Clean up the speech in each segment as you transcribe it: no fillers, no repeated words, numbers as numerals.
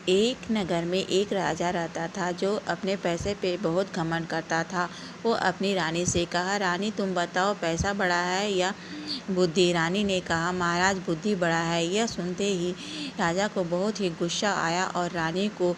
एक नगर में एक राजा रहता था जो अपने पैसे पे बहुत घमंड करता था। वो अपनी रानी से कहा, रानी तुम बताओ पैसा बड़ा है या बुद्धि। रानी ने कहा, महाराज बुद्धि बड़ा है। यह सुनते ही राजा को बहुत ही गुस्सा आया और रानी को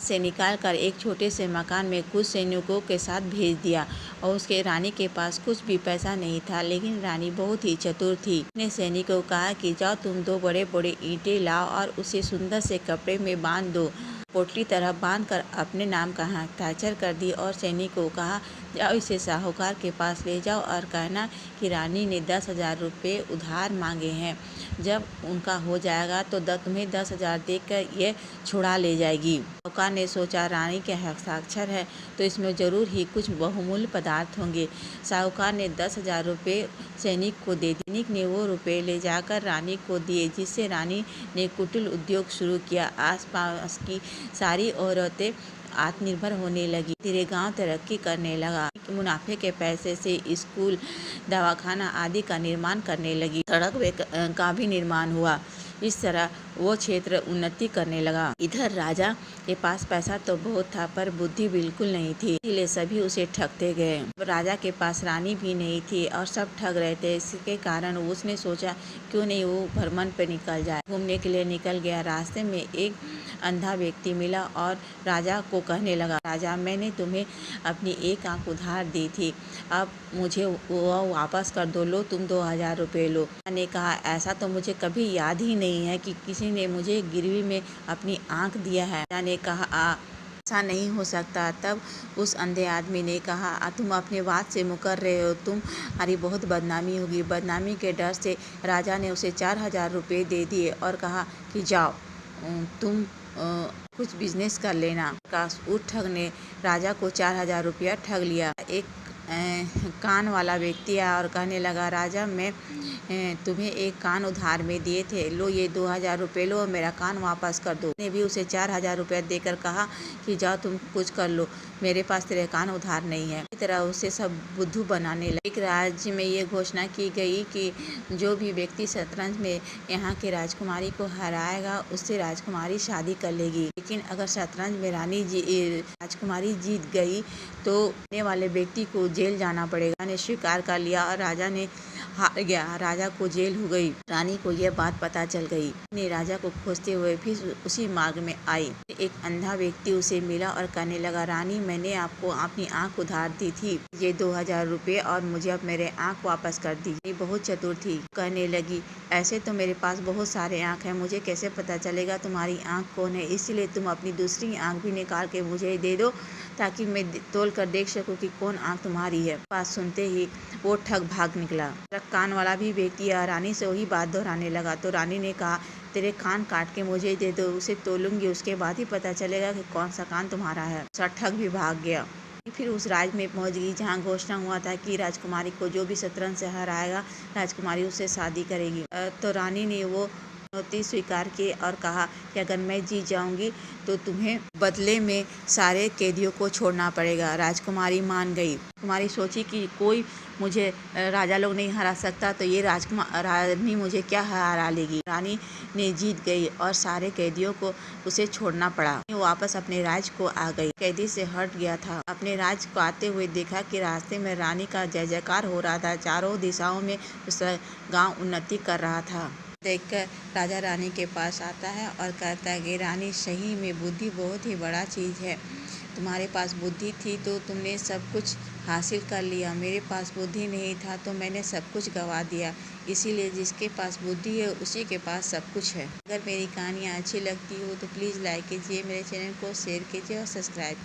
से निकाल कर एक छोटे से मकान में कुछ सैनिकों के साथ भेज दिया। और उसके रानी के पास कुछ भी पैसा नहीं था, लेकिन रानी बहुत ही चतुर थी। उसने सैनिकों को कहा कि जाओ तुम दो बड़े बड़े ईंटें लाओ और उसे सुंदर से कपड़े में बांध दो। पोटली तरह बांध कर अपने नाम का हस्ताक्षर कर दी और सैनिकों को कहा, जाओ इसे साहूकार के पास ले जाओ और कहना कि रानी ने 10,000 रुपये उधार मांगे हैं। जब उनका हो जाएगा तो तुम्हें 10,000 देकर ये छुड़ा ले जाएगी। साहूकार ने सोचा, रानी के हस्ताक्षर है तो इसमें जरूर ही कुछ बहुमूल्य पदार्थ होंगे। साहूकार ने 10,000 रुपये सैनिक को दे दिए। सैनिक ने वो रुपये ले जाकर रानी को दिए, जिससे रानी ने कुटीर उद्योग शुरू किया। आसपास की सारी औरतें आत्मनिर्भर होने लगी। धीरे गांव तरक्की करने लगा। मुनाफे के पैसे से स्कूल, दवाखाना आदि का निर्माण करने लगी। सड़क का भी निर्माण हुआ। इस तरह वो क्षेत्र उन्नति करने लगा। इधर राजा के पास पैसा तो बहुत था पर बुद्धि बिल्कुल नहीं थी, इसलिए सभी उसे ठगते गए। राजा के पास रानी भी नहीं थी और सब ठग रहे थे। इसके कारण उसने सोचा, क्यों नहीं वो भ्रमण पे निकल जाए। घूमने के लिए निकल गया। रास्ते में एक अंधा व्यक्ति मिला और राजा को कहने लगा, राजा मैंने तुम्हें अपनी एक आंख उधार दी थी, अब मुझे वो वापस कर दो। लो तुम 2,000 रुपये लो। ने कहा, ऐसा तो मुझे कभी याद ही नहीं है कि किसी ने मुझे गिरवी में अपनी आंख दिया है। राजा ने कहा, ऐसा नहीं हो सकता। तब उस अंधे आदमी ने कहा, तुम अपने बात से मुकर रहे हो, तुम्हारी बहुत बदनामी होगी। बदनामी के डर से राजा ने उसे 4,000 रुपये दे दिए और कहा कि जाओ तुम कुछ बिजनेस कर लेना। उस ठग ने राजा को 4,000 रुपया ठग लिया। एक कान वाला व्यक्ति आया और कहने लगा, राजा मैं तुम्हें एक कान उधार में दिए थे, लो ये 2,000 रुपये लो और मेरा कान वापस कर दो। ने भी उसे 4,000 रुपया देकर कहा कि जाओ तुम कुछ कर लो, मेरे पास तेरे कान उधार नहीं है। इस तरह उसे सब बुद्धू बनाने लगे। एक राज्य में ये घोषणा की गई कि जो भी व्यक्ति शतरंज में यहाँ के राजकुमारी को हराएगा उससे राजकुमारी शादी कर लेगी। लेकिन अगर शतरंज में राजकुमारी जीत गई तो आने वाले व्यक्ति को जेल जाना पड़ेगा। ने स्वीकार कर लिया और राजा ने हार गया। राजा को जेल हो गई। रानी को यह बात पता चल गई। ने राजा को खोजते हुए फिर उसी मार्ग में आई। एक अंधा व्यक्ति उसे मिला और कहने लगा, रानी मैंने आपको अपनी आंख उधार दी थी, ये 2,000 रुपये और मुझे अब मेरे आंख वापस कर दीजिए। बहुत चतुर थी। कहने लगी, ऐसे तो मेरे पास बहुत सारे आंख हैं, मुझे कैसे पता चलेगा तुम्हारी आंख कौन है, इसलिए तुम अपनी दूसरी आंख भी निकाल के मुझे दे दो ताकि मैं तोल कर देख सकूं कि कौन आंख तुम्हारी है। बात सुनते ही वो ठग भाग निकला। कान वाला भी व्यक्ति रानी से वही बात दोहराने लगा तो रानी ने कहा, तेरे कान काट के मुझे दे दो, उसे तोलूंगी, उसके बाद ही पता चलेगा कि कौन सा कान तुम्हारा है। ठग भी भाग गया। फिर उस राज्य में पहुंच गई जहां घोषणा हुआ था कि राजकुमारी को जो भी शतरंज से हराएगा राजकुमारी उससे शादी करेगी। तो रानी ने वो चुनौती स्वीकार की और कहा कि अगर मैं जीत जाऊंगी तो तुम्हें बदले में सारे कैदियों को छोड़ना पड़ेगा। राजकुमारी मान गई। कुमारी सोची कि कोई मुझे राजा लोग नहीं हरा सकता तो ये रानी मुझे क्या हरा लेगी। रानी ने जीत गई और सारे कैदियों को उसे छोड़ना पड़ा। वो वापस अपने राज्य को आ गई। कैदी से हट गया था। अपने राज्य को आते हुए देखा कि रास्ते में रानी का जय जयकार हो रहा था। चारों दिशाओं में उस गाँव उन्नति कर रहा था। देखकर राजा रानी के पास आता है और कहता है कि रानी सही में बुद्धि बहुत ही बड़ा चीज़ है। तुम्हारे पास बुद्धि थी तो तुमने सब कुछ हासिल कर लिया, मेरे पास बुद्धि नहीं था तो मैंने सब कुछ गंवा दिया। इसीलिए जिसके पास बुद्धि है उसी के पास सब कुछ है। अगर मेरी कहानियाँ अच्छी लगती हो तो प्लीज़ लाइक कीजिए, मेरे चैनल को शेयर कीजिए और सब्सक्राइब